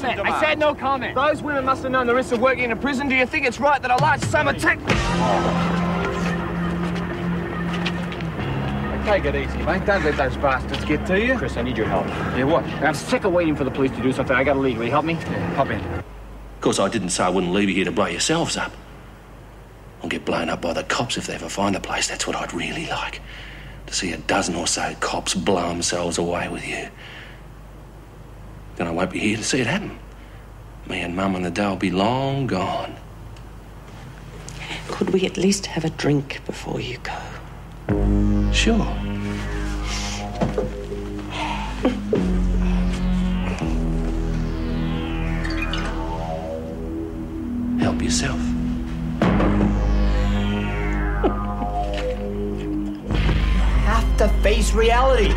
comment. I said no comment. Those women must have known the risks of working in a prison. Do you think it's right that a large sum of tax... Take it easy, mate. Don't let those bastards get to you. Chris, I need your help. Yeah, what? I'm sick of waiting for the police to do something. I gotta leave. Will you help me? Yeah, hop in. Of course, I didn't say I wouldn't leave you here to blow yourselves up. I'll get blown up by the cops if they ever find the place. That's what I'd really like. To see a dozen or so cops blow themselves away with you. Then I won't be here to see it happen. Me and Mum and the dough will be long gone. Could we at least have a drink before you go? Sure. Help yourself. Have to face reality.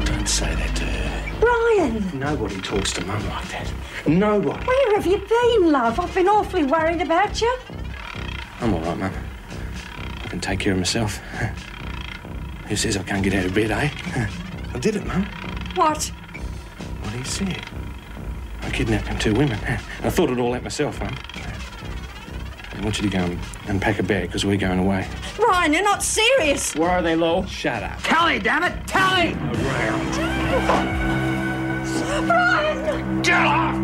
Don't say that to her. Brian! Nobody talks to Mum like that. Nobody. Where have you been, love? I've been awfully worried about you. I'm all right, Mum. I can take care of myself. Who says I can't get out of bed, eh? I did it, Mum. What? What do you say? I kidnapped them 2 women. I thought it all out myself, Mum. I want you to go and pack a bag, because we're going away. Brian, you're not serious. Where are they, Lo? Shut up. Tally, damn it! Tally! Brian! Get off!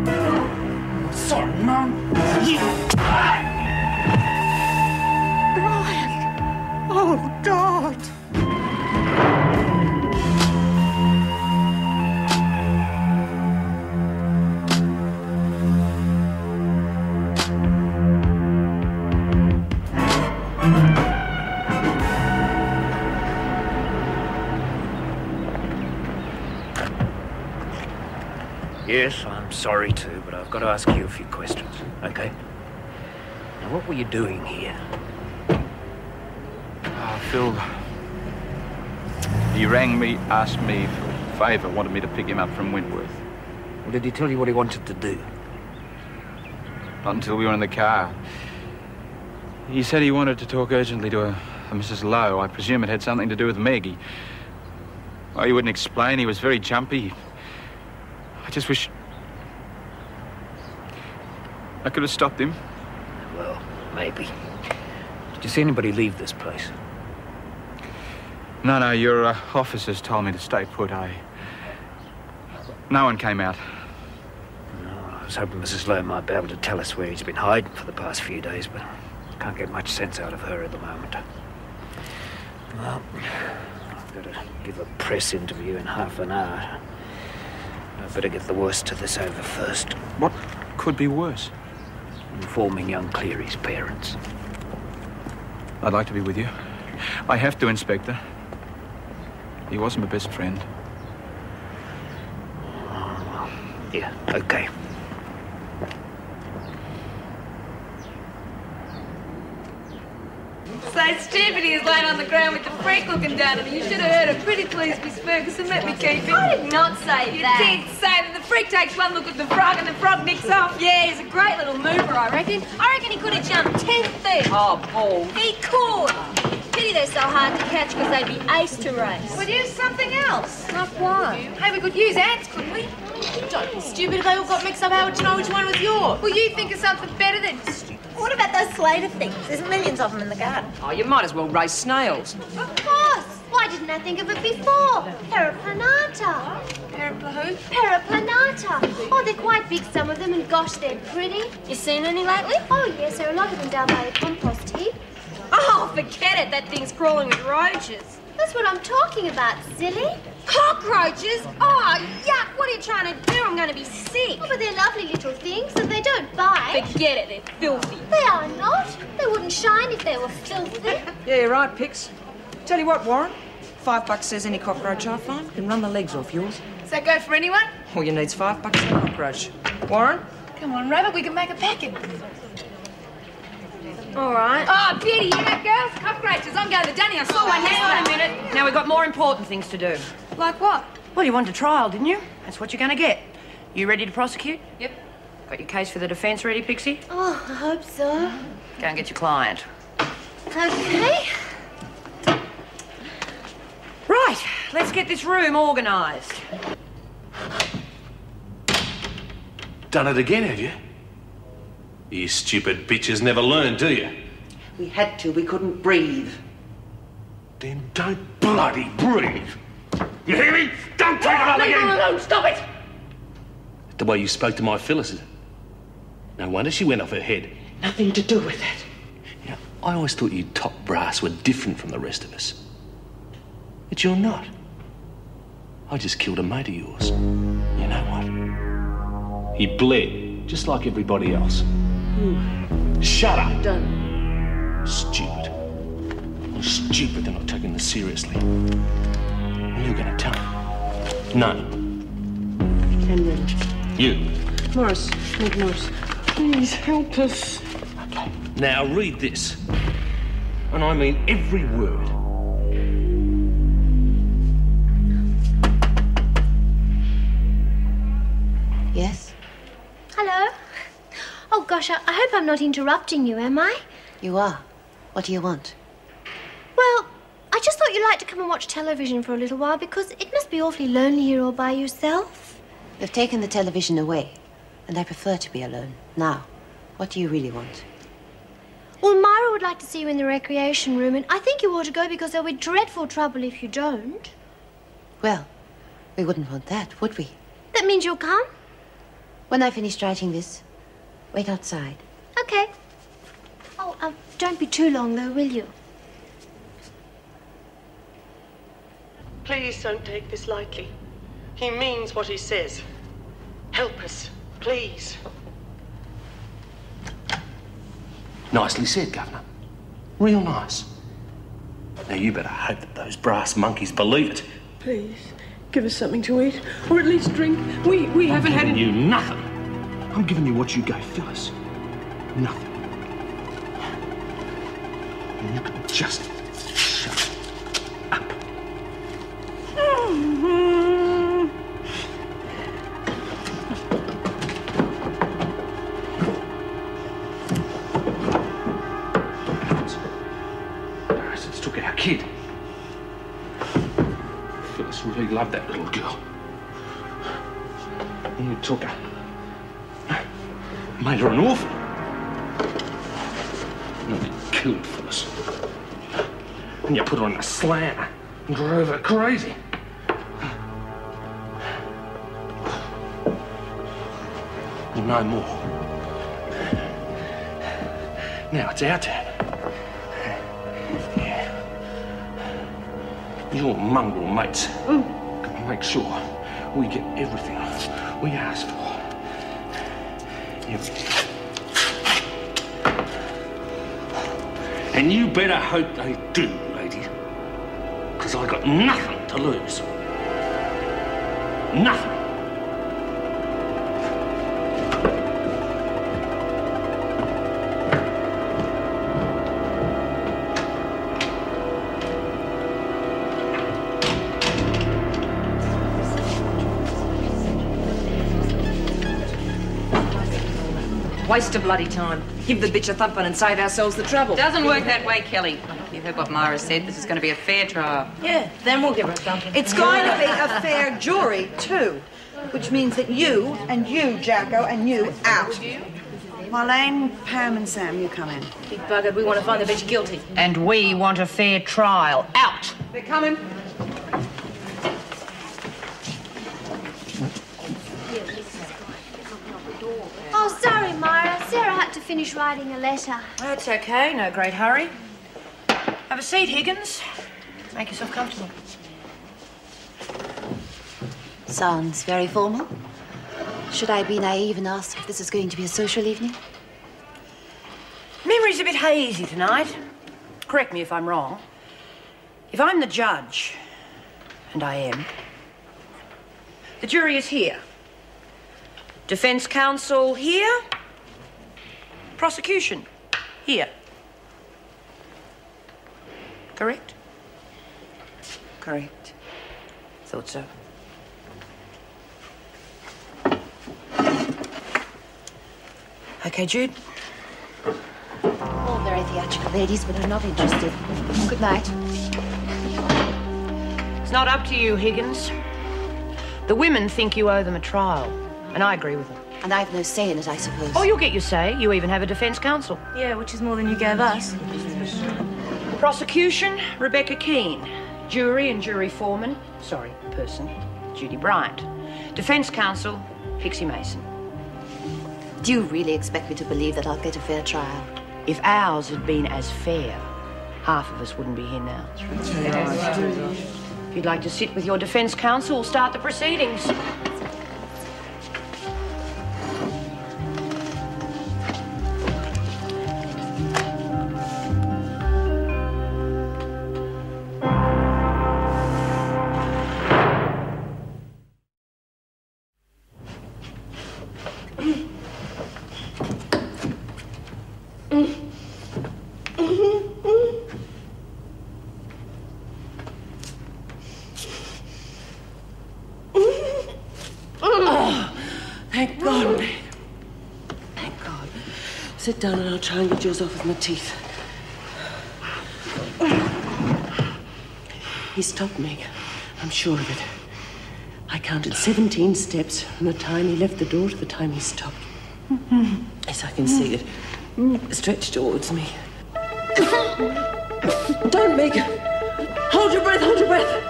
Sorry, Mum. Brian! Oh, God. Yes, I'm sorry to, but I've got to ask you a few questions, okay? Now, what were you doing here? Phil, he rang me, asked me for a favour, wanted me to pick him up from Wentworth. Well, did he tell you what he wanted to do? Not until we were in the car. He said he wanted to talk urgently to a Mrs. Lowe. I presume it had something to do with Meg. Well, he wouldn't explain. He was very jumpy. I just wish I could have stopped him. Well, maybe. Did you see anybody leave this place? No, your officers told me to stay put. No one came out. No, I was hoping Mrs. Lowe might be able to tell us where he's been hiding for the past few days, but can't get much sense out of her at the moment. Well, I've got to give a press interview in half an hour. I better get the worst of this over first. What could be worse? Informing young Cleary's parents. I'd like to be with you. I have to, Inspector. He was my best friend. Yeah, okay. So stupid he is lying on the ground with the freak looking down at him. You should have heard her. Pretty please, Miss Ferguson, let me keep him. I did not say you that. You did say that. The freak takes one look at the frog and the frog nicks off. Yeah, he's a great little mover, I reckon. I reckon he could have jumped 10th there. Oh, Paul. He could. Pity they're so hard to catch because they'd be ace to race. We'd use something else. Like what? Hey, we could use ants, couldn't we? Don't be stupid if they all got mixed up. How would you know which one was yours? Well, you think of something better than stupid. What about those Slater things? There's millions of them in the garden. Oh, you might as well raise snails. Of course. Why didn't I think of it before? Periplanata. Peripla who? Periplanata. Oh, they're quite big, some of them, and gosh, they're pretty. You seen any lately? Oh, yes, there are a lot of them down by the compost heap. Oh, forget it. That thing's crawling with roaches. That's what I'm talking about, silly. Cockroaches? Oh, yuck. What are you trying to do? I'm going to be sick. Oh, but they're lovely little things, and they don't bite. Forget it. They're filthy. They are not. They wouldn't shine if they were filthy. Yeah, you're right, Pix. Tell you what, Warren. $5 says any cockroach I find can run the legs off yours. Does that go for anyone? All you need's $5 for a cockroach. Warren? Come on, Rabbit. We can make a packet. All right. Oh, beauty. You know, girls? Cockroaches. I'm going to Danny. I saw one Hang on a yesterday. minute. Now, we've got more important things to do. Like what? Well, you wanted a trial, didn't you? That's what you're going to get. You ready to prosecute? Yep. Got your case for the defence ready, Pixie? Oh, I hope so. Go and get your client. Okay. Right, let's get this room organised. Done it again, have you? You stupid bitches never learn, do you? We had to. We couldn't breathe. Then don't bloody breathe. You hear me? Don't take it on Leave again! her alone! Stop it! The way you spoke to my Phyllis, is it? No wonder she went off her head. Nothing to do with it. You know, I always thought you top brass were different from the rest of us. But you're not. I just killed a mate of yours. You know what? He bled, just like everybody else. Shut up! Done. Stupid. You're stupid they're not taking this seriously. And you're gonna tell them. None. Henry. You. Morris, make Morris. Please help us. Okay. Now read this. And I mean every word. Yes? Hello? Oh, gosh, I hope I'm not interrupting you, am I? You are. What do you want? Well, I just thought you'd like to come and watch television for a little while because it must be awfully lonely here all by yourself. You've taken the television away, and I prefer to be alone. Now, what do you really want? Well, Myra would like to see you in the recreation room, and I think you ought to go because there'll be dreadful trouble if you don't. Well, we wouldn't want that, would we? That means you'll come? When I finished writing this, wait outside. Okay. Oh, don't be too long, though, will you? Please don't take this lightly. He means what he says. Help us, please. Nicely said, Governor. Real nice. Now you better hope that those brass monkeys believe it. Please, give us something to eat, or at least drink. We haven't had I'm any... giving you nothing. I'm giving you what you gave Phyllis. Nothing. And you can just shut up. Harrison's took our kid. Phyllis really loved that little girl. And you took her. Made her an orphan. And then you killed Phyllis. And you put her on a slammer and drove her crazy. And no more. Now it's our turn. Yeah. Your mongrel mates can make sure we get everything we asked for. Everything. And you better hope they do, lady. Because I got nothing to lose. Nothing. Waste of bloody time. Give the bitch a thumping and save ourselves the trouble. Doesn't work that way, Kelly. You heard what Myra said. This is going to be a fair trial. Yeah, then we'll give her a thumping. It's going to be a fair jury, too. Which means that you, and you, Jacko, and you, out. Marlene, Pam and Sam, you come in. Big bugger, we want to find the bitch guilty. And we want a fair trial. Out! They're coming. Oh, sorry, Myra. Sarah had to finish writing a letter. That's okay, no great hurry. Have a seat, Higgins. Make yourself comfortable. Sounds very formal. Should I be naive and ask if this is going to be a social evening? Memory's a bit hazy tonight. Correct me if I'm wrong. If I'm the judge, and I am, the jury is here. Defense counsel here. Prosecution here. Correct? Correct. Thought so. Okay, Jude. All very theatrical, ladies, but I'm not interested. Good night. It's not up to you, Higgins. The women think you owe them a trial. And I agree with her. And I've no say in it, I suppose. Oh, you'll get your say. You even have a defence counsel. Yeah, which is more than you gave us. Prosecution, Rebecca Keane. Jury and jury person, Judy Bryant. Defence counsel, Pixie Mason. Do you really expect me to believe that I'll get a fair trial? If ours had been as fair, half of us wouldn't be here now. If you'd like to sit with your defence counsel, we'll start the proceedings. Thank God, Meg. Thank God. Sit down and I'll try and get yours off with my teeth. He stopped, Meg. I'm sure of it. I counted 17 steps from the time he left the door to the time he stopped. Yes, I can see it. Stretched towards me. Don't, Meg. Hold your breath, hold your breath.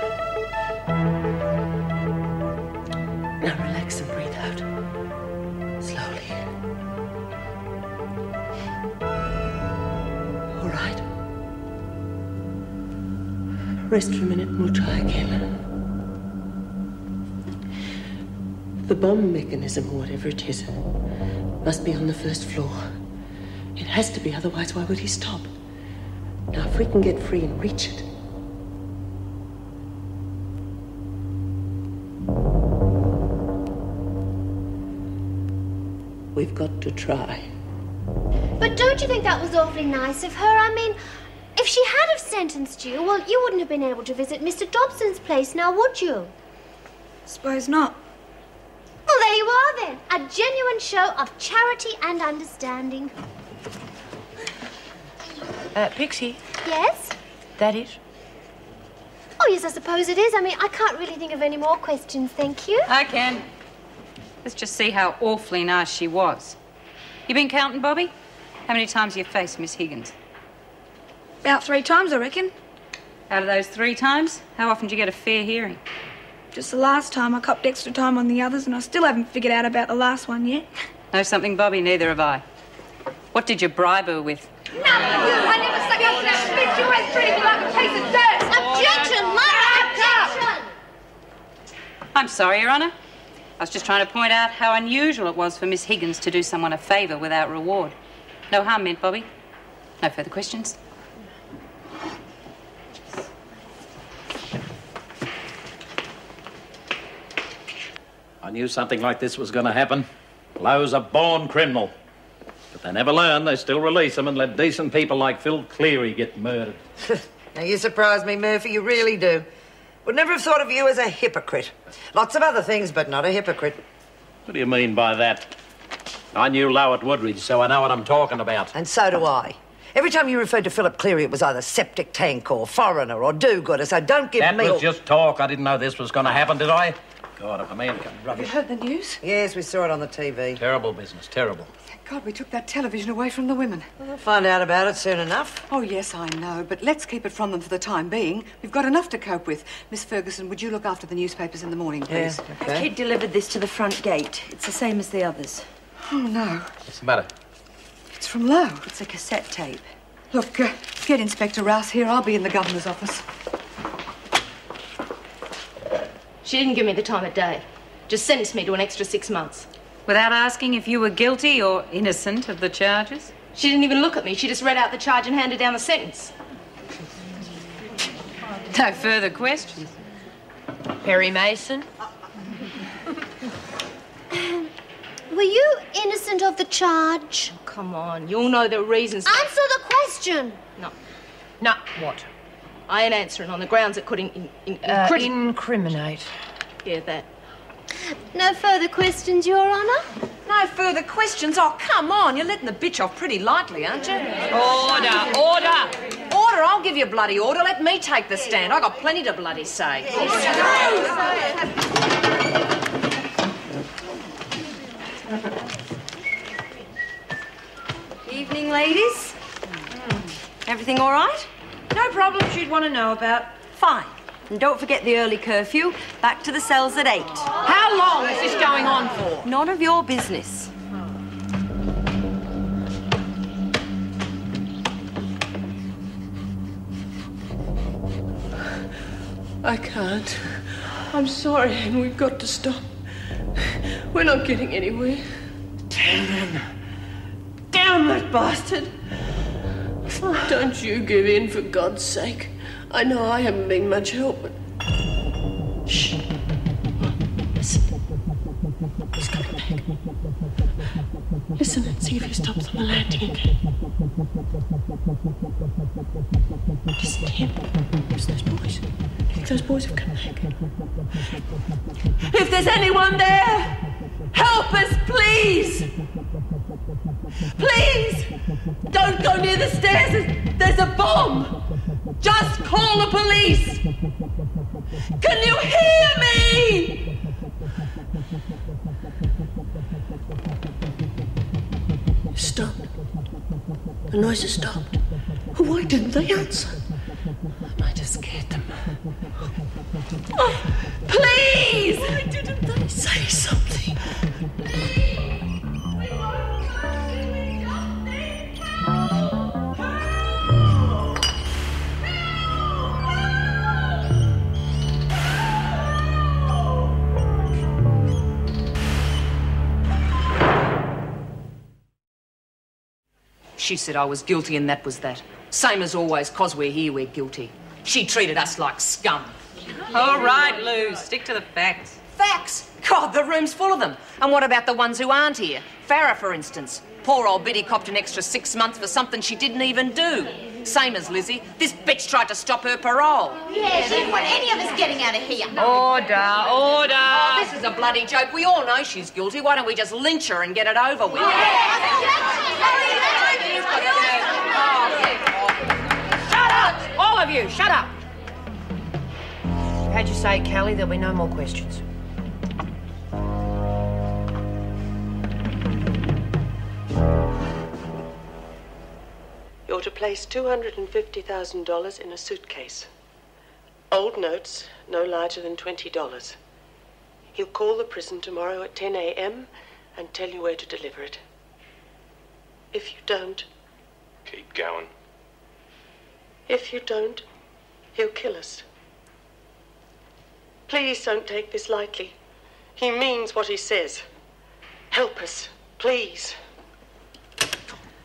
Now relax and breathe out. Slowly. All right. Rest for a minute and we'll try again. The bomb mechanism, or whatever it is, must be on the first floor. It has to be, otherwise why would he stop? Now, if we can get free and reach it. We've got to try. But don't you think that was awfully nice of her? I mean, if she had have sentenced you, well, you wouldn't have been able to visit Mr. Dobson's place now, would you? Suppose not. Well, there you are then. A genuine show of charity and understanding. Pixie? Yes? That it? Oh, yes, I suppose it is. I mean, I can't really think of any more questions, thank you. I can. Let's just see how awfully nice she was. You been counting, Bobby? How many times have you faced Miss Higgins? About 3 times, I reckon. Out of those 3 times, how often do you get a fair hearing? Just the last time I copped extra time on the others, and I still haven't figured out about the last one yet. Know something, Bobby? Neither have I. What did you bribe her with? No! I never stuck up for that bitch. You always treated me like a piece of dirt. Objection, Mother! Objection! I'm sorry, Your Honour. I was just trying to point out how unusual it was for Miss Higgins to do someone a favour without reward. No harm meant, Bobby. No further questions? I knew something like this was going to happen. Lowe's a born criminal. But they never learn. They still release them and let decent people like Phil Cleary get murdered. Now, you surprise me, Murphy. You really do. Would never have thought of you as a hypocrite. Lots of other things, but not a hypocrite. What do you mean by that? I knew Lowe at Woodridge, so I know what I'm talking about. And so do I. Every time you referred to Philip Cleary, it was either septic tank or foreigner or do-gooder, so don't give me... That was just talk. I didn't know this was going to happen, did I? God, if a man can rubbish... Have you heard the news? Yes, we saw it on the TV. Terrible business, terrible. Thank God we took that television away from the women. We'll find out about it soon enough. Oh, yes, I know, but let's keep it from them for the time being. We've got enough to cope with. Miss Ferguson, would you look after the newspapers in the morning, please? Yeah, okay. Kid delivered this to the front gate. It's the same as the others. Oh, no. What's the matter? It's from Lowe. It's a cassette tape. Look, get Inspector Rouse here. I'll be in the governor's office. She didn't give me the time of day. Just sentenced me to an extra 6 months. Without asking if you were guilty or innocent of the charges? She didn't even look at me. She just read out the charge and handed down the sentence. No further questions. Perry Mason? Were you innocent of the charge? Oh, come on, you'll know the reasons. Answer the question. No, what? I ain't answering on the grounds it could incriminate. Yeah, that. No further questions, Your Honour? No further questions? Oh, come on. You're letting the bitch off pretty lightly, aren't you? Order! Order! Order? I'll give you a bloody order. Let me take the stand. I got plenty to bloody say. Evening, ladies. Everything all right? No problems you'd want to know about. Fine. And don't forget the early curfew. Back to the cells at 8. How long is this going on for? None of your business. I can't. I'm sorry, and we've got to stop. We're not getting anywhere. Damn him. Damn that bastard. Oh, don't you give in, for God's sake. I know I haven't been much help, but... Shh. Listen. He's coming back. Listen and see if he stops on the landing. Listen to him. It's those boys. I think those boys have come back. If there's anyone there, help us, please! Please! Don't go near the stairs. There's a bomb. Just call the police. Can you hear me? Stop. The noise has stopped. Why didn't they answer? I might have scared them. Oh, please! Why didn't they say something? She said I was guilty and that was that. Same as always, 'cause we're here, we're guilty. She treated us like scum. All right, Lou, stick to the facts. Facts? God, the room's full of them. And what about the ones who aren't here? Farrah, for instance. Poor old Biddy copped an extra 6 months for something she didn't even do. Same as Lizzie. This bitch tried to stop her parole. Yeah, she didn't want any of us getting out of here. Order, order. Oh, this is a bloody joke. We all know she's guilty. Why don't we just lynch her and get it over with? Shut up! All of you, shut up! How'd you say, Callie? There'll be no more questions. You're to place $250,000 in a suitcase. Old notes, no larger than $20. He'll call the prison tomorrow at 10 a.m. and tell you where to deliver it. If you don't... Keep going. If you don't, he'll kill us. Please don't take this lightly. He means what he says. Help us, please.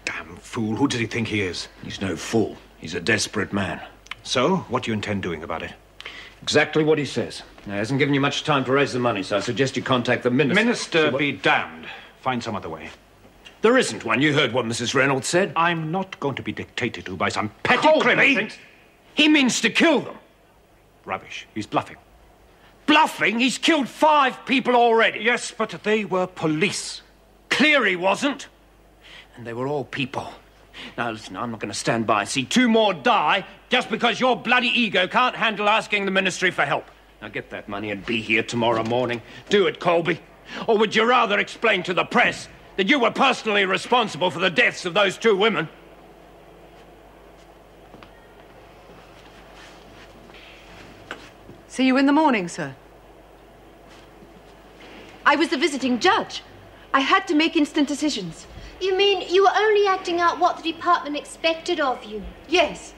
Damn fool. Who does he think he is? He's no fool. He's a desperate man. So, what do you intend doing about it? Exactly what he says. Now, he hasn't given you much time to raise the money, so I suggest you contact the minister. Minister be damned. Find some other way. There isn't one. You heard what Mrs. Reynolds said. I'm not going to be dictated to by some petty criminal. He means to kill them. Rubbish. He's bluffing. Bluffing? He's killed 5 people already. Yes, but they were police. Cleary wasn't. And they were all people. Now, listen, I'm not going to stand by and see 2 more die just because your bloody ego can't handle asking the ministry for help. Now, get that money and be here tomorrow morning. Do it, Colby. Or would you rather explain to the press that you were personally responsible for the deaths of those 2 women? See you in the morning, sir. I was the visiting judge. I had to make instant decisions. You mean you were only acting out what the department expected of you? Yes.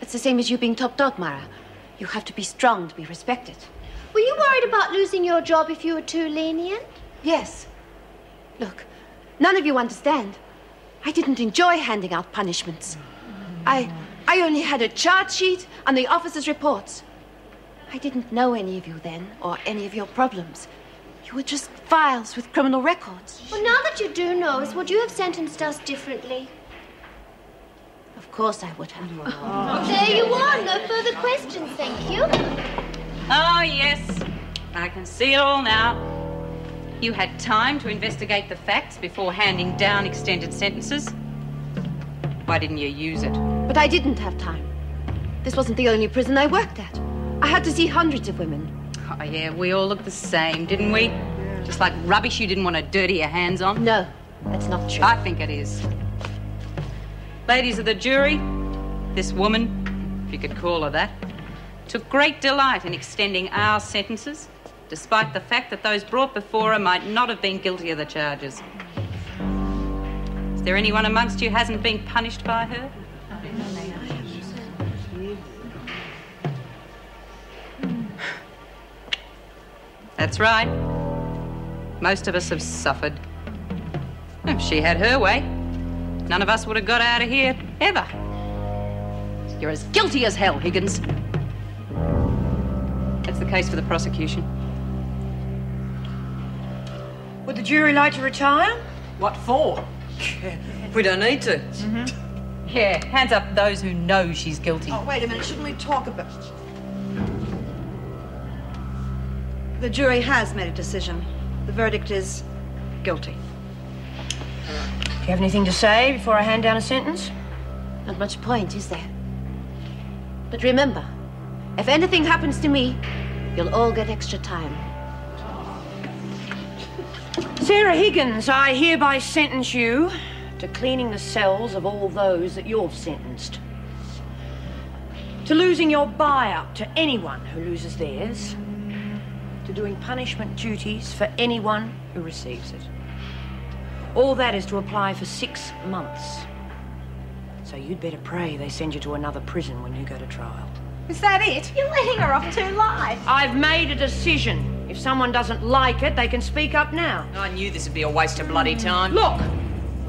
It's the same as you being top dog, Mara. You have to be strong to be respected. Were you worried about losing your job if you were too lenient? Yes. Look, none of you understand. I didn't enjoy handing out punishments. I only had a charge sheet and the officer's reports. I didn't know any of you then, or any of your problems. You were just files with criminal records. Well, now that you do know us, would you have sentenced us differently? Of course I would have. There you are. No further questions, thank you. Oh, yes. I can see it all now. You had time to investigate the facts before handing down extended sentences. Why didn't you use it? But I didn't have time. This wasn't the only prison I worked at. I had to see hundreds of women. Oh, yeah, we all looked the same, didn't we? Just like rubbish you didn't want to dirty your hands on? No, that's not true. I think it is. Ladies of the jury, this woman, if you could call her that, took great delight in extending our sentences, despite the fact that those brought before her might not have been guilty of the charges. Is there anyone amongst you who hasn't been punished by her? That's right. Most of us have suffered. If she had her way, none of us would have got out of here, ever. You're as guilty as hell, Higgins. That's the case for the prosecution. Would the jury like to retire? What for? We don't need to. Yeah, hands up those who know she's guilty. Oh, wait a minute. Shouldn't we talk about... The jury has made a decision. The verdict is guilty. Do you have anything to say before I hand down a sentence? Not much point, is there? But remember, if anything happens to me, you'll all get extra time. Sarah Higgins, I hereby sentence you to cleaning the cells of all those that you've sentenced. To losing your buy-up to anyone who loses theirs. To doing punishment duties for anyone who receives it. All that is to apply for 6 months. So you'd better pray they send you to another prison when you go to trial. Is that it? You're letting her off too light. I've made a decision. If someone doesn't like it, they can speak up now. I knew this would be a waste of bloody time. Look,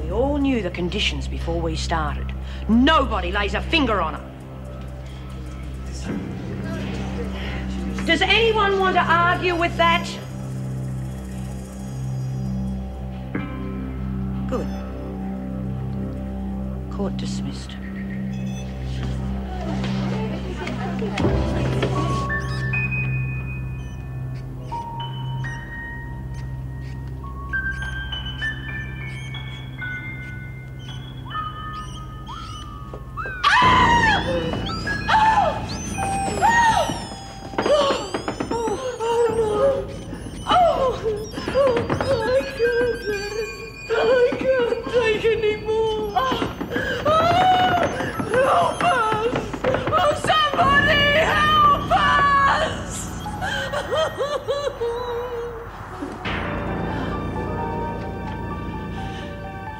we all knew the conditions before we started. Nobody lays a finger on her. Does anyone want to argue with that? Good. Court dismissed.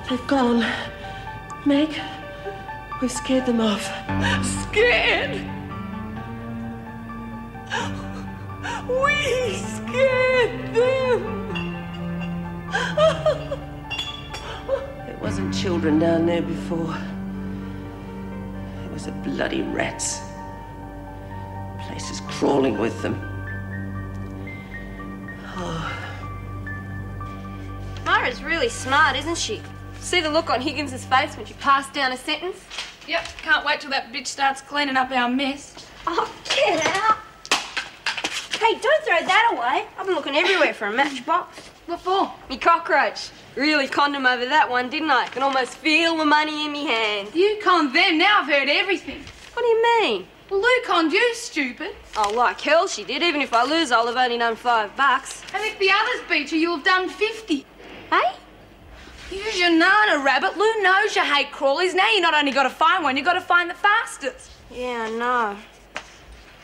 They've gone. Meg, we've scared them off. Scared? We scared them. It wasn't children down there before. It was the bloody rats. The place is crawling with them. Myra's really smart, isn't she? See the look on Higgins' face when she passed down a sentence? Yep, can't wait till that bitch starts cleaning up our mess. Oh, get out! Hey, don't throw that away. I've been looking everywhere for a matchbox. What for? Me cockroach. Really conned him over that one, didn't I? Can almost feel the money in me hand. You conned them, now I've heard everything. What do you mean? Well, Lou conned you, stupid. Oh, like hell she did. Even if I lose, I'll have only done $5. And if the others beat you, you'll have done 50. Hey? Use your nana, Rabbit. Lou knows you hate crawlies. Now you not only got to find one, you got to find the fastest. Yeah, I know.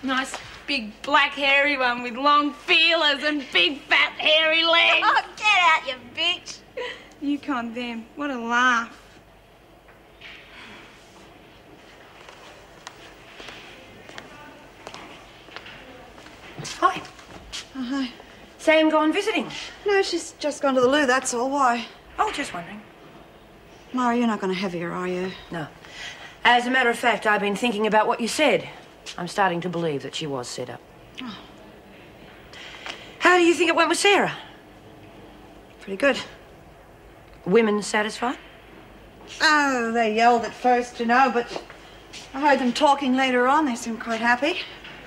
Nice big black hairy one with long feelers and big fat hairy legs. Oh, get out, you bitch. You conned them. What a laugh. Hi. Oh, hi. Sam gone visiting? No, she's just gone to the loo, that's all. Why? Oh, just wondering. Mara, you're not going to heavy her, are you? No. As a matter of fact, I've been thinking about what you said. I'm starting to believe that she was set up. Oh. How do you think it went with Sarah? Pretty good. Women satisfied? Oh, they yelled at first, you know, but I heard them talking later on. They seemed quite happy.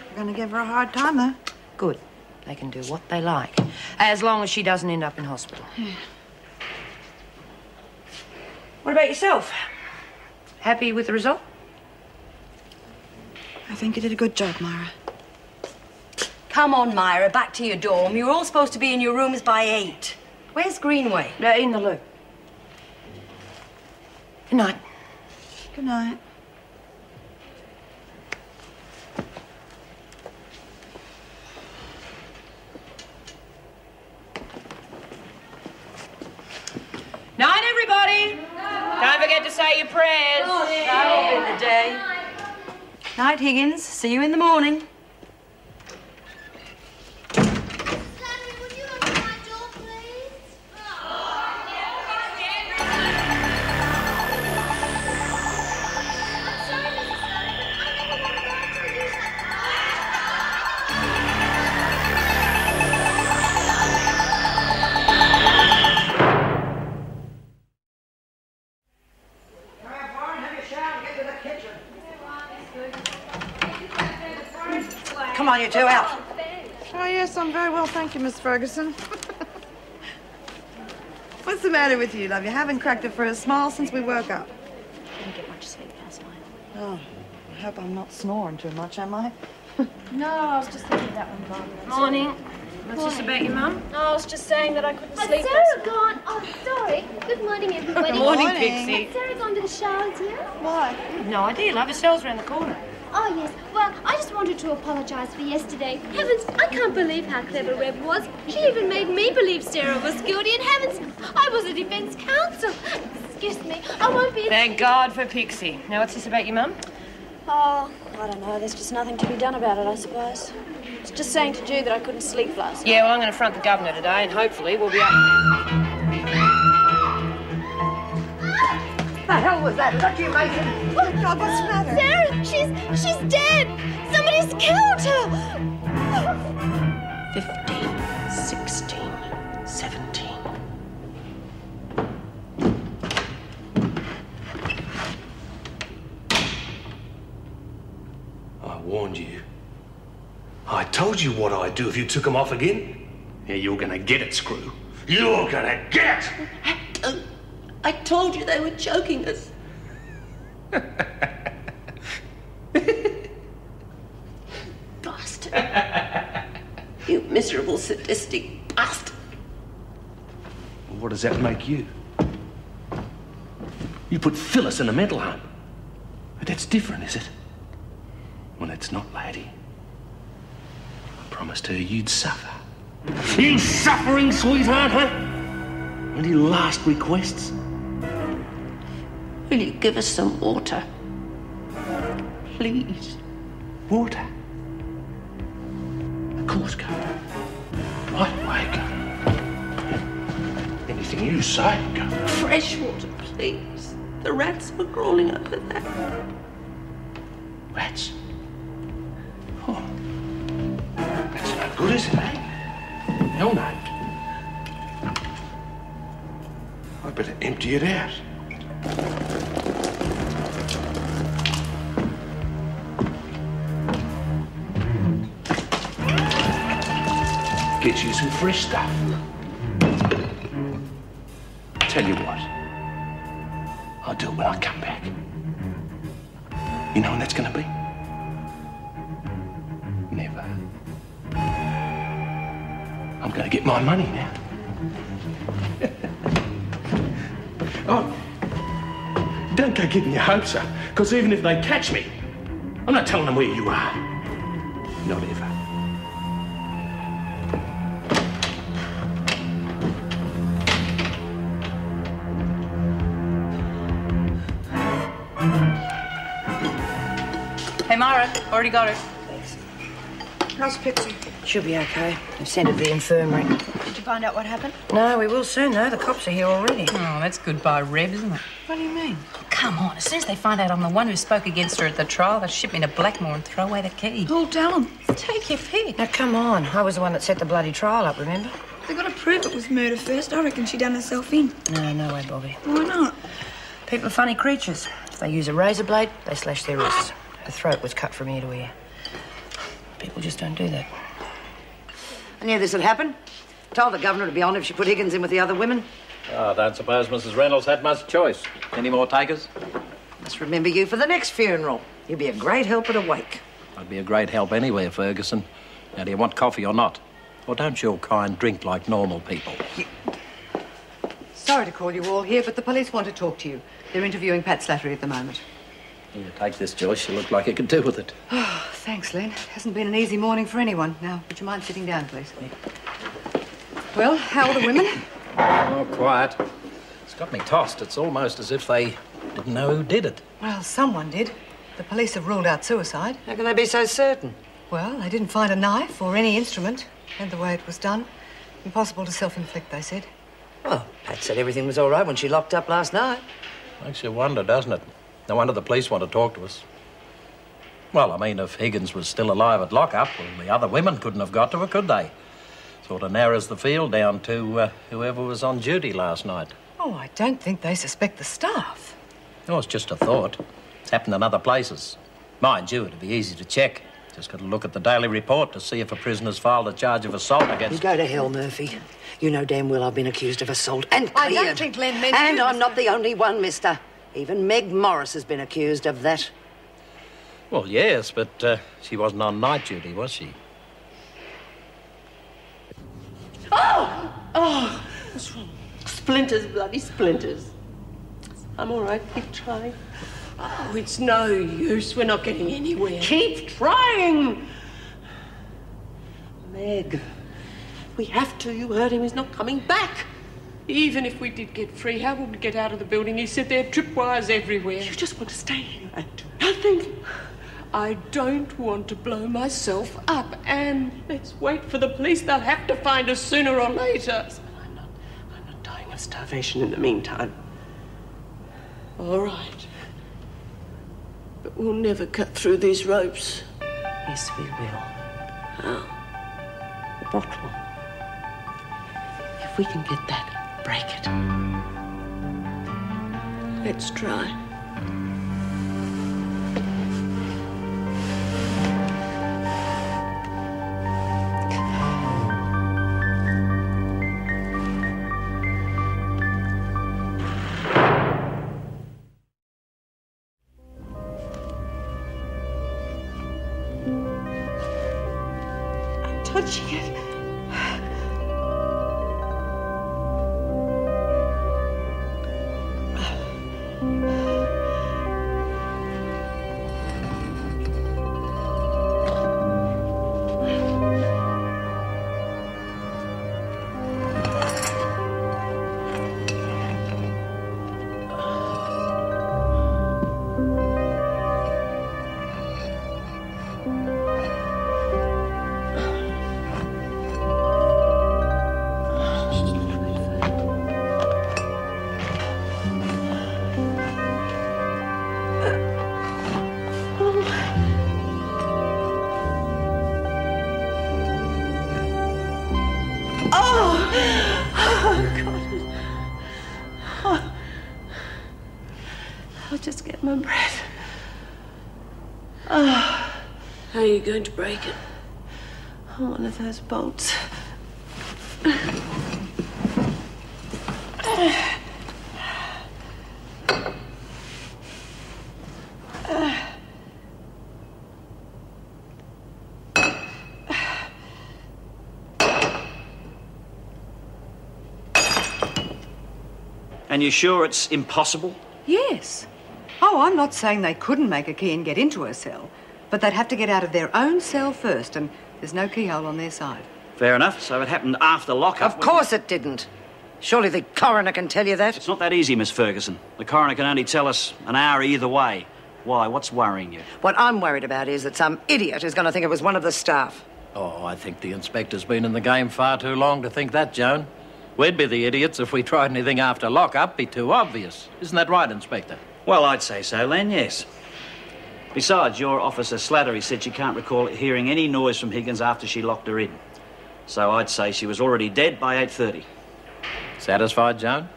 We're going to give her a hard time, though. Good. They can do what they like, as long as she doesn't end up in hospital. Yeah. What about yourself? Happy with the result? I think you did a good job, Myra. Come on, Myra, back to your dorm. You're all supposed to be in your rooms by 8. Where's Greenway? In the loo. Good night. Good night. Night, everybody. Don't forget to say your prayers. That'll be the day. Night, Higgins. See you in the morning. Come on, you two, out. Oh, yes, I'm very well, thank you, Miss Ferguson. What's the matter with you, love? You haven't cracked it for a smile since we woke up. Didn't get much sleep last night. Oh, I hope I'm not snoring too much, am I? No, I was just thinking that one, Barbara. Morning. What's this about your mum? No, I was just saying that I couldn't sleep. Has Sarah gone? Oh, sorry. Good morning, everybody. Good morning, Pixie. Has Sarah gone to the showers yet? Why? No idea. Love, her cell's around the corner. Oh, yes. Well, I just wanted to apologise for yesterday. Heavens, I can't believe how clever Reb was. She even made me believe Sarah was guilty. And heavens, I was a defence counsel. Excuse me, I won't be... Thank God for Pixie. Now, what's this about your mum? Oh, I don't know. There's just nothing to be done about it, I suppose. It's just saying to Ju that I couldn't sleep last night. Yeah, well, I'm going to front the governor today, and hopefully we'll be up... The hell was that? Was that you, Mason? Oh, God, what's the matter? Sarah, she's dead. Somebody's killed her. 15, 16, 17. I warned you. I told you what I'd do if you took them off again. Yeah, you're gonna get it, Screw. You're gonna get it! I told you they were choking us. Bastard. You miserable, sadistic bastard. What does that make you? You put Phyllis in a mental home. But that's different, is it? Well, it's not, lady. I promised her you'd suffer. You suffering sweetheart, huh? Any last requests? Will you give us some water? Please. Water? Of course, Governor. Right away, Governor. Anything you say, Governor. Fresh water, please. The rats were crawling over there. Rats? Oh. That's no good, is it, eh? Hell no. I better empty it out. Get you some fresh stuff. Tell you what, I'll do it when I come back. You know when that's gonna be? Never. I'm gonna get my money now. Oh, don't go getting your hopes up, because even if they catch me, I'm not telling them where you are. Not ever. Hey, Myra, already got her. How's Pixie? She'll be okay. They've sent her to the infirmary. Did you find out what happened? No, we will soon, though. The cops are here already. Oh, that's goodbye, Reb, isn't it? What do you mean? Come on, as soon as they find out I'm the one who spoke against her at the trial, they'll ship me to Blackmore and throw away the key. Who'll tell them? Take your pick. Now, come on. I was the one that set the bloody trial up, remember? They've got to prove it was murder first. I reckon she done herself in. No way, Bobby. Why not? People are funny creatures. If they use a razor blade, they slash their wrists. Her throat was cut from ear to ear. People just don't do that. I knew this would happen. Told the governor to be on if she put Higgins in with the other women. I don't suppose Mrs. Reynolds had much choice. Any more takers? Must remember you for the next funeral. You'll be a great help at a wake. I'd be a great help anywhere, Ferguson. Now, do you want coffee or not? Or don't your kind drink like normal people? Sorry to call you all here, but the police want to talk to you. They're interviewing Pat Slattery at the moment. Here, take this, Joyce. You look like you could do with it. Oh, thanks, Len. It hasn't been an easy morning for anyone. Now, would you mind sitting down, please? Well, how are the women? Oh, quiet. It's got me tossed. It's almost as if they didn't know who did it. Well, someone did. The police have ruled out suicide. How can they be so certain? Well, they didn't find a knife or any instrument. And the way it was done, impossible to self-inflict, they said. Well, Pat said everything was all right when she locked up last night. Makes you wonder, doesn't it? No wonder the police want to talk to us. Well, I mean, if Higgins was still alive at lockup, well, the other women couldn't have got to her, could they? Sort of narrows the field down to whoever was on duty last night. Oh, I don't think they suspect the staff. Oh, it's just a thought. It's happened in other places. Mind you, it'd be easy to check. Just got to look at the daily report to see if a prisoner's filed a charge of assault against... You go to hell, Murphy. You know damn well I've been accused of assault and I cleared. don't think Len meant And you, I'm Mr. not the only one, mister. Even Meg Morris has been accused of that. Well, yes, but she wasn't on night duty, was she? Oh! Oh! What's wrong? Splinters, bloody splinters. I'm all right. Keep trying. Oh, it's no use. We're not getting anywhere. Keep trying! Meg, we have to. You heard him. He's not coming back. Even if we did get free, how would we get out of the building? He said there are tripwires everywhere. You just want to stay here and do nothing. I don't want to blow myself up. And let's wait for the police. They'll have to find us sooner or later. I'm not dying of starvation in the meantime. All right. But we'll never cut through these ropes. Yes, we will. How? The bottle. If we can get that, break it. Let's try. Touching it. I'll just get my breath. Oh, how are you going to break it? On one of those bolts. And you're sure it's impossible? Yes. Oh, I'm not saying they couldn't make a key and get into her cell, but they'd have to get out of their own cell first, and there's no keyhole on their side. Fair enough. So it happened after lockup. Of course it didn't. Surely the coroner can tell you that. It's not that easy, Miss Ferguson. The coroner can only tell us an hour either way. Why? What's worrying you? What I'm worried about is that some idiot is going to think it was one of the staff. Oh, I think the inspector's been in the game far too long to think that, Joan. We'd be the idiots if we tried anything after lockup. Be too obvious. Isn't that right, Inspector? Well, I'd say so, Len, yes. Besides, your officer Slattery said she can't recall hearing any noise from Higgins after she locked her in. So I'd say she was already dead by 8:30. Satisfied, Joan?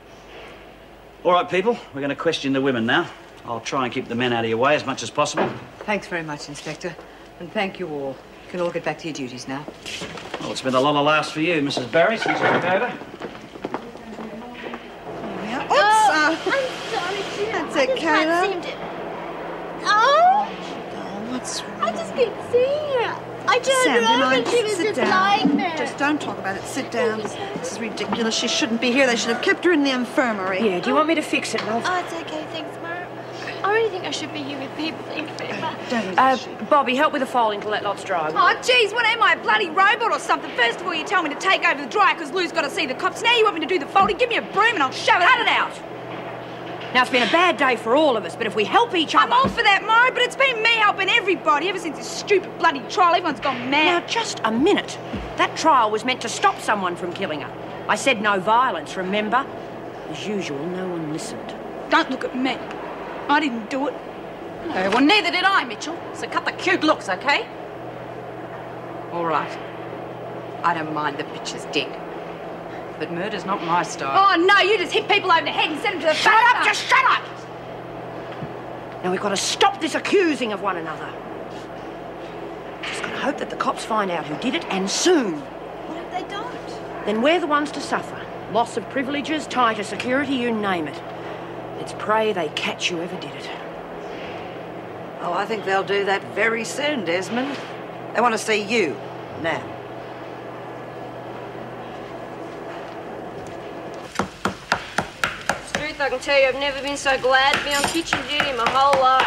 All right, people, we're going to question the women now. I'll try and keep the men out of your way as much as possible. Thanks very much, Inspector. And thank you all. You can all get back to your duties now. Well, it's been a lot of laughs for you, Mrs. Barry, since you took over. I'm sorry, dear. That's it, I Kayla. can't seem to... Oh! Oh, what's wrong? I I just keep seeing her. I turned Sam, her over Benign, and she was sit just down. lying there. Just don't talk about it. Sit down. This is ridiculous. She shouldn't be here. They should have kept her in the infirmary. Yeah, do you want me to fix it, love? Oh, it's okay, thanks, Mara. I really think I should be here with people. Thank you very much. Bobby, help with the folding to let lots dry. Oh, jeez, what am I, a bloody robot or something? First of all, you tell me to take over the dryer because Lou's got to see the cops. Now you want me to do the folding? Give me a broom and I'll shove it. Cut it out! Now, it's been a bad day for all of us, but if we help each other... I'm all for that, Mara, but it's been me helping everybody ever since this stupid bloody trial. Everyone's gone mad. Now, just a minute. That trial was meant to stop someone from killing her. I said no violence, remember? As usual, no one listened. Don't look at me. I didn't do it. Well, neither did I, Mitchell. So cut the cute looks, OK? All right. I don't mind the bitch is dead. But murder's not my style. Oh, no, you just hit people over the head and send them to the... Shut up! Just shut up! Now, we've got to stop this accusing of one another. Just got to hope that the cops find out who did it, and soon. What if they don't? Then we're the ones to suffer. Loss of privileges, tighter security, you name it. Let's pray they catch whoever did it. Oh, I think they'll do that very soon, Desmond. They want to see you now. I can tell you I've never been so glad to be on kitchen duty in my whole life.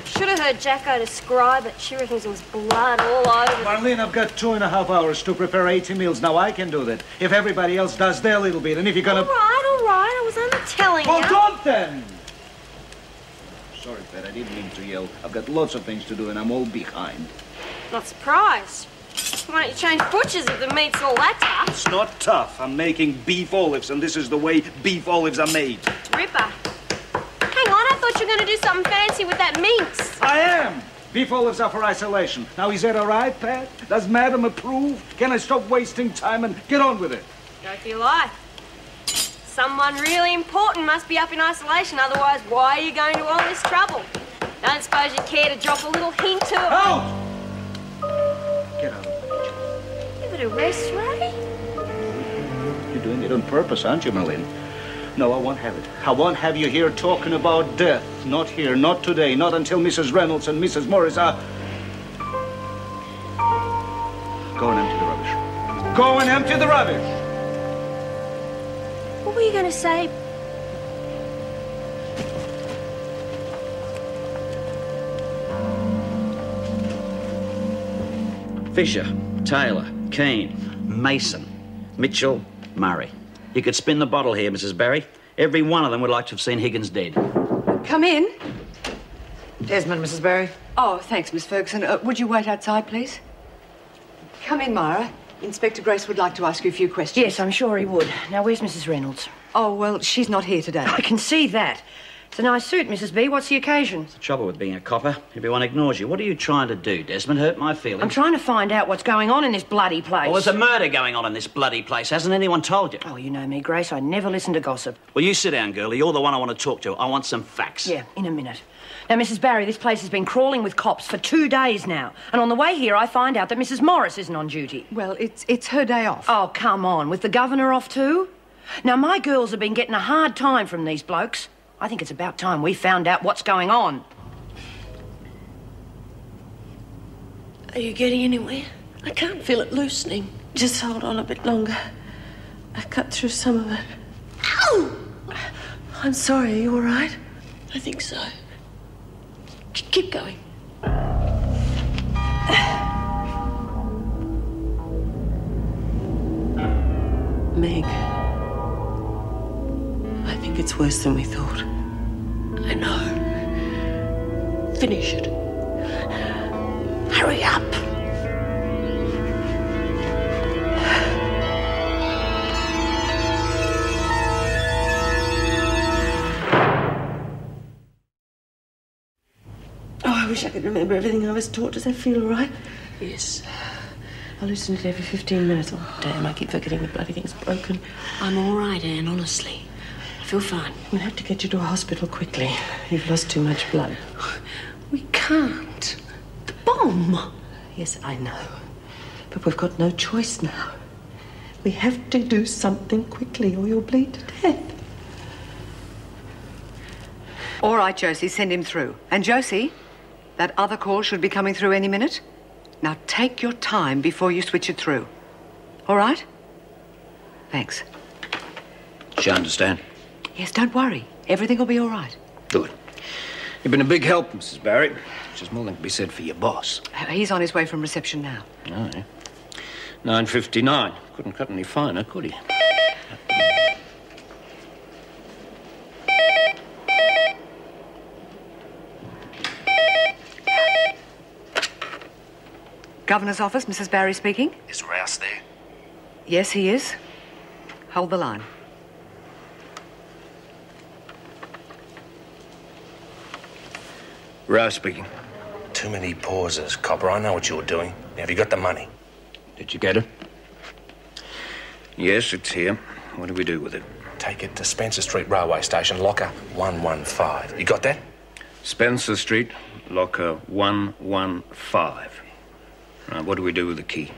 Should have heard Jacko describe it. She reckons there was blood all over. Marlene, I've got 2.5 hours to prepare 80 meals. Now I can do that. If everybody else does their little bit, and if you're gonna... All right. I was only telling you. Oh, don't then! Sorry, Pat, I didn't mean to yell. I've got lots of things to do, and I'm all behind. Not surprised. Why don't you change butchers if the meat's all that tough? It's not tough. I'm making beef olives, and this is the way beef olives are made. Ripper. Hang on, I thought you were going to do something fancy with that mince. I am! Beef olives are for isolation. Now, is that all right, Pat? Does Madam approve? Can I stop wasting time and get on with it? Go for your life. Someone really important must be up in isolation, otherwise why are you going to all this trouble? Don't suppose you'd care to drop a little hint to it? Out! Get out of the kitchen. Give it a rest, Ray. You're doing it on purpose, aren't you, Marlene? No, I won't have it. I won't have you here talking about death. Not here, not today, not until Mrs. Reynolds and Mrs. Morris are... Go and empty the rubbish. Go and empty the rubbish! What were you going to say? Fisher, Taylor, Keane, Mason, Mitchell, Murray. You could spin the bottle here, Mrs. Barry. Every one of them would like to have seen Higgins dead. Come in. Desmond, Mrs. Barry. Oh, thanks, Miss Ferguson. Would you wait outside, please? Come in, Myra. Inspector Grace would like to ask you a few questions. Yes, I'm sure he would. Now, where's Mrs. Reynolds? Oh, well, she's not here today. I can see that. It's a nice suit, Mrs. B. What's the occasion? The trouble with being a copper, everyone ignores you. What are you trying to do, Desmond? Hurt my feelings? I'm trying to find out what's going on in this bloody place. Well, there's a murder going on in this bloody place. Hasn't anyone told you? Oh, you know me, Grace. I never listen to gossip. Well, you sit down, girlie. You're the one I want to talk to. I want some facts. Yeah, in a minute. Now, Mrs. Barry, this place has been crawling with cops for 2 days now. And on the way here, I find out that Mrs. Morris isn't on duty. Well, it's her day off. Oh, come on. With the governor off too? Now, my girls have been getting a hard time from these blokes. I think it's about time we found out what's going on. Are you getting anywhere? I can't feel it loosening. Just hold on a bit longer. I cut through some of it. Ow! I'm sorry, are you all right? I think so. Keep going. Meg, I think it's worse than we thought. I know. Finish it. Hurry up. Oh, I wish I could remember everything I was taught. Does that feel all right? Yes. I loosen it every 15 minutes. Oh, damn, I keep forgetting the bloody thing's broken. I'm all right, Anne, honestly. I feel fine. We'll have to get you to a hospital quickly. You've lost too much blood. We can't. The bomb. Yes, I know. But we've got no choice now. We have to do something quickly or you'll bleed to death. All right, Josie, send him through. And Josie, That other call should be coming through any minute. Now take your time before you switch it through. All right? Thanks. Does she understand? Yes, don't worry. Everything will be all right. Good. You've been a big help, Mrs. Barry. Which is more than can be said for your boss. He's on his way from reception now. Oh, yeah. 9:59. Couldn't cut any finer, could he? Governor's office, Mrs. Barry speaking. Is Rouse there? Yes, he is. Hold the line. Rouse speaking. Too many pauses, Copper. I know what you're doing. Have you got the money? Did you get it? Yes, it's here. What do we do with it? Take it to Spencer Street Railway Station, locker 115. You got that? Spencer Street, locker 115. Right, what do we do with the key?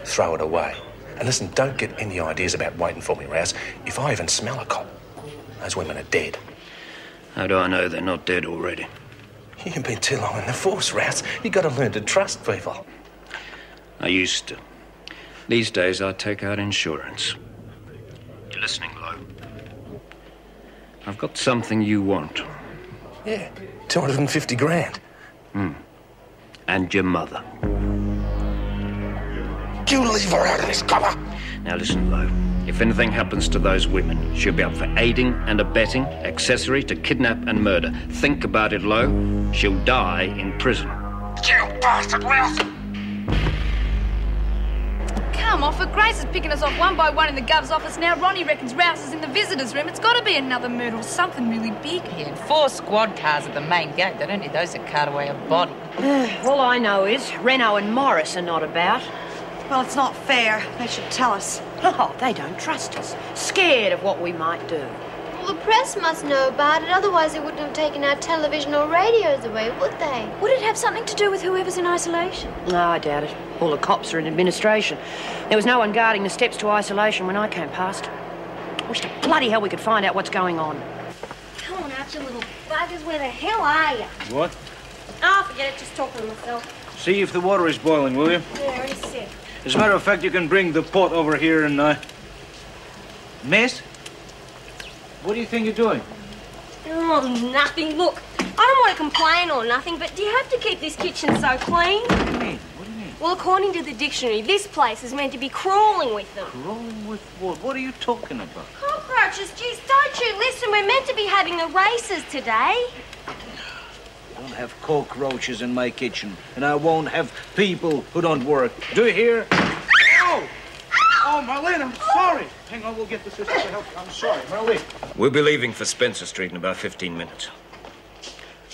Throw it away. And listen, don't get any ideas about waiting for me, Rouse. If I even smell a cop, those women are dead. How do I know they're not dead already? You've been too long in the force, Rouse. You got to learn to trust people. I used to. These days, I take out insurance. You listening, Lo? I've got something you want. Yeah, 250 grand. And your mother. You leave her out of this, Copper. Now listen, Lo. If anything happens to those women, she'll be up for aiding and abetting, accessory to kidnap and murder. Think about it, Lo. She'll die in prison. You bastard, Rouse! Come off it. Grace is picking us off one by one in the Gov's office now. Ronnie reckons Rouse is in the visitors' room. It's got to be another murder or something really big. Yeah, and 4 squad cars at the main gate. They don't need those to cart away a body. All I know is Renault and Morris are not about. Well, it's not fair. They should tell us. Oh, they don't trust us. Scared of what we might do. Well, the press must know about it, otherwise they wouldn't have taken our television or radios away, would they? Would it have something to do with whoever's in isolation? No, I doubt it. All the cops are in administration. There was no one guarding the steps to isolation when I came past. I wish to bloody hell we could find out what's going on. Come on out, you little buggers. Where the hell are you? What? Oh, forget it. Just talking to myself. See if the water is boiling, will you? Yeah, I already said. As a matter of fact, you can bring the pot over here and, Miss? What do you think you're doing? Oh, nothing. Look, I don't want to complain or nothing, but do you have to keep this kitchen so clean? What do you mean? What do you mean? Well, according to the dictionary, this place is meant to be crawling with them. Crawling with what? What are you talking about? Cockroaches, geez, don't you listen? We're meant to be having the races today. I don't have cockroaches in my kitchen, and I won't have people who don't work. Do you hear? Ow! Oh, Marlene, I'm sorry. Hang on, we'll get the sister to help you. I'm sorry, Marlene. We'll be leaving for Spencer Street in about 15 minutes.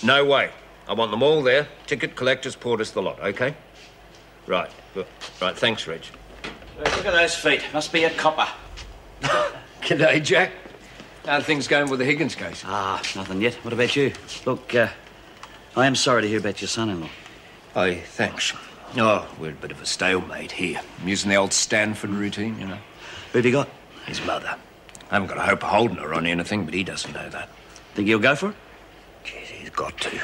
No way. I want them all there. Ticket collectors, porters, the lot, okay? Right, good. Right, thanks, Reg. Look at those feet. Must be a copper. G'day, Jack. How are things going with the Higgins case? Ah, nothing yet. What about you? Look, I am sorry to hear about your son-in-law. Oh, thanks. Oh, we're a bit of a stalemate here. I'm using the old Stanford routine, you know. Who've you got? His mother. I haven't got a hope of holding her on anything, but he doesn't know that. Think he'll go for it? Jeez, he's got to.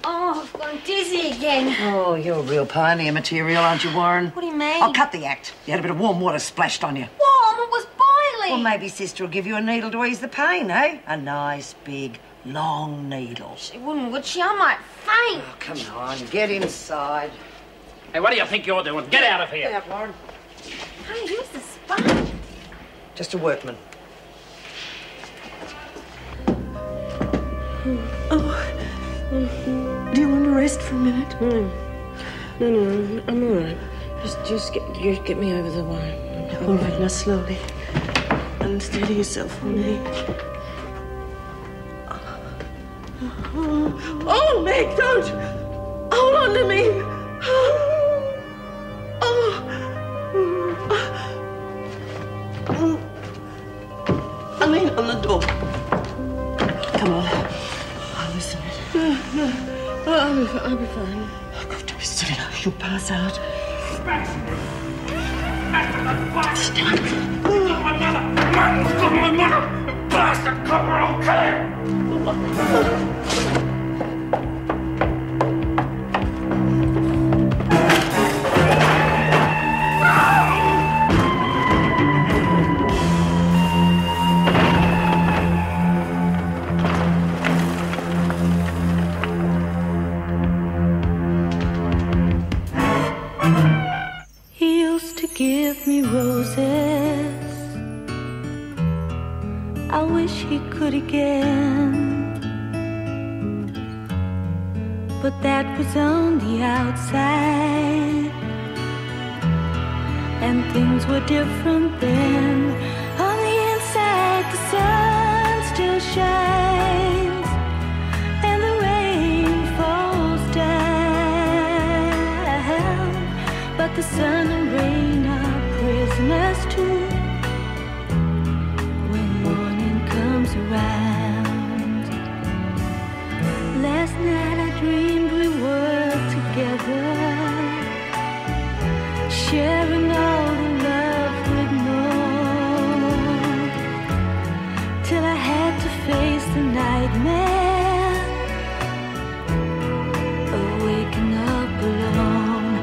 Oh, I've gone dizzy again. Oh, you're real pioneer material, aren't you, Warren? What do you mean? I'll cut the act. You had a bit of warm water splashed on you. Warm? It was boiling. Well, maybe Sister will give you a needle to ease the pain, eh? A nice, big, long needle. She wouldn't, would she? I might faint. Oh, come on, get inside. Hey, what do you think you're doing? Get out of here. Get out, Warren. Hey, who's the spy? Just a workman. Do you want to rest for a minute? No, I'm all right. Just get me over the wire. All right, now slowly. Unsteady yourself for me. Oh, Meg, don't! Hold on to me! I'll lean on the door. Come on. I'll listen. No, I'll be fine. I've got to be still enough. You'll pass out. gave me roses. I wish he could again, but that was on the outside, and things were different then. On the inside, the sun still shines, and the rain falls down, but the sun and rain are prisoners too. When morning comes around, last night I dreamed we were together, sharing all the love we'd known, till I had to face the nightmare of waking up alone.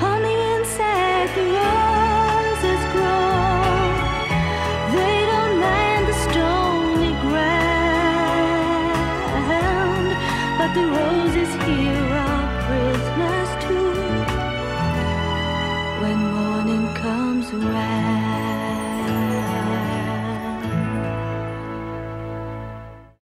On the inside, the roses grow. They don't mind the stony ground, but the roses here are prisoners too. When morning comes around.